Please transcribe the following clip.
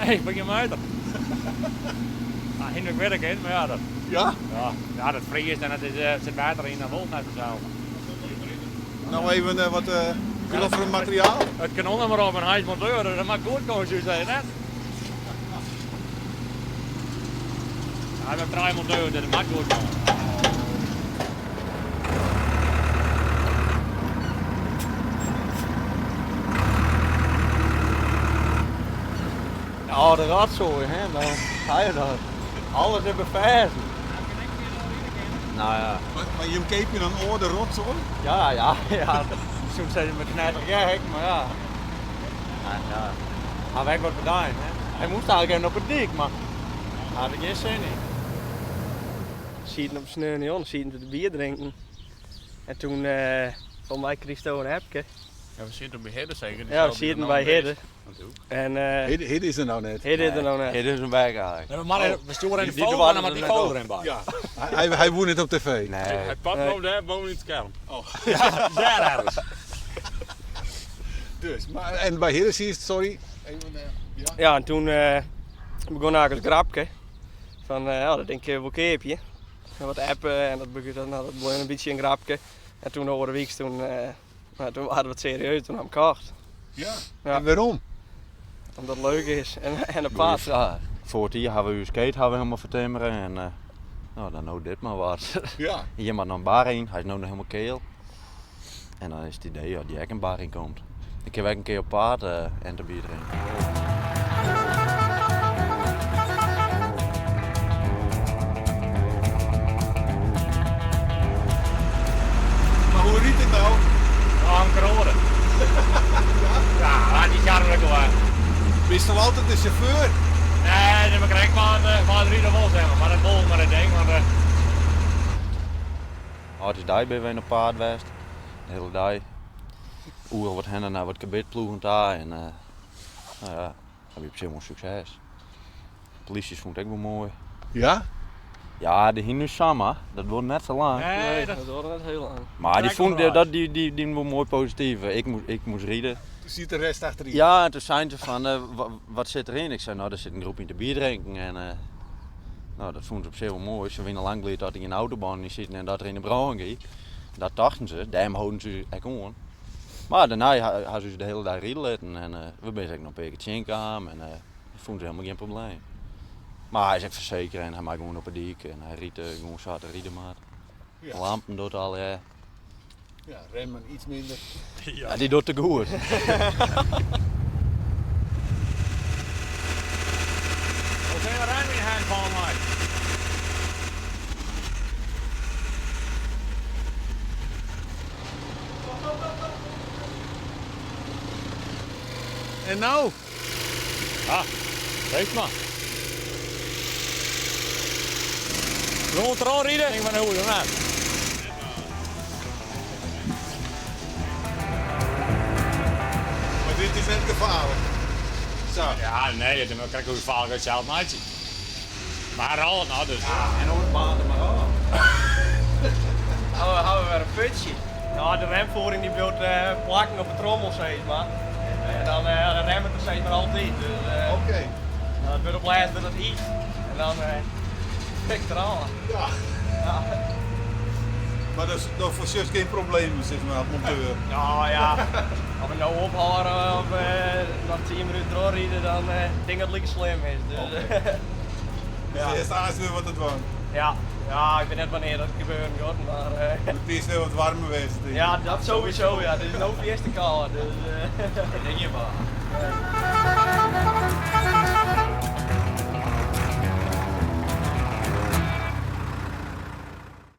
Nee, ik ben geen meter. Nou, hinderlijk werk in, maar ja, ja, dat vriest en het zit water in, dan wil het net zo. Nou even wat groffer materiaal. Het kanon er maar op en hij is monteur, dat mag goed komen, zo zeggen, net. Hij heeft 3 monteur, dat mag goed komen. Ja, de rotzooi, hè, dan ga je dat. Alles in beveiliging. Nou ja. Maar je keep je dan oor de rotzooi? Ja. Soms zijn ze me knijtergek, maar ja. Ja. Hij weet wat gedaan, hè. Hij moest eigenlijk even op het dik, maar had ik geen zin in. Zie je op sneu niet on, zie je de bier drinken. En toen van mij kreeg hij een hapje. Ja, we zitten bij Hidden zeker? Ja, we zitten bij Hidden. Hidden is er nou net. Hidden is er nou net. Hidden is een wijk eigenlijk. Maar we sturen in de foto en dan moet die goal erin bij. Ja, hij woont niet op tv. Nee. Hij pakt boven in het scherm. Oh. Ja, daar ergens. Dus, maar, en bij Hidden zie je het, sorry. Ja, en toen begon ik het grapje. Van, ja, dat denk ik wel keepje. En wat appen en dat begon een beetje een grapje. En toen over de week, toen hadden we het serieus, toen nam ik hard. Ja. En waarom? Omdat het leuk is en een paard. Ja, voor het hier hebben we uw skate helemaal vertimmeren en nou, dan nou dit maar wat. Ja. Hier maar naar een bar heen, hij is nu nog helemaal keel. En dan is het idee dat die ook een bar in komt. Ik heb ook een keer op paard en te bier drinken. Maar hoe riet het nou? Ankeroren. Ja, die charme gewoon. Wist toch altijd de chauffeur? Nee, dat begrijp ik maar drie wel zeggen, maar dat volgt maar het ding. Want, Het is daar ben we in een paard geweest, de hele dag. Oer wat hen naar wat gebitploegen daar en nou ja, heb je op zich wel succes. De politie vond ik wel mooi. Ja? Ja, die hing nu samen, dat wordt net zo lang. nee, dat wordt net heel lang. Maar die vond dat die wel mooi positief. Ik moest rijden. Je ziet de rest achterin. Ja, en toen zei ze van, wat zit erin? Ik zei, nou, er zit een groep in te bier drinken. En nou, dat vond ze op zich wel mooi. Ze wilden lang geleden dat ik in de autobahn niet zitten en dat er in de brouwing ging. Dat dachten ze, daarom houden ze echt gewoon. Maar daarna hadden ze de hele dag rijden en we zijn nog een beetje kwamen en dat vonden ze helemaal geen probleem. Maar hij is echt verzekerd en hij maakt gewoon op een dik en hij riet gewoon zaten rijden maar. Ja. Lampen doet al, ja. Ja, remmen iets minder. Ja, die doet te goed. Hoe zijn we ruim in de hand van mij? En nou? Ja, weet maar. Rond er al rijden? Ik ben hoe dan uit. Maar dit is net gevaarlijk. Zo. Ja, nee, dan krijg ik hoe vaak uit zelf maatje. Maar al nou dus. Ja, en ook baden maar af. Houden we weer een putje. Nou, de remvoering die wil plakken op de trommel steeds maar. En dan remmen het er steeds maar altijd. Dus, Oké. het wordt op laatst dat het iets. En dan pikt er al. Ja. Ja. Maar dat is voor zus geen probleem, zeg maar, als monteur. Nou ja, als we nou ophouden of na 10 minuten doorrijden, dan denk ik dat het lekker slim is. Dus, Ja. Eerst aan weer wat het was. ja, ik weet net wanneer dat gebeuren gaat, maar Het is weer wat warmer geweest. denk ik. ja, dat sowieso. Ja. Dit is nog de eerste koude. Dus, denk je maar.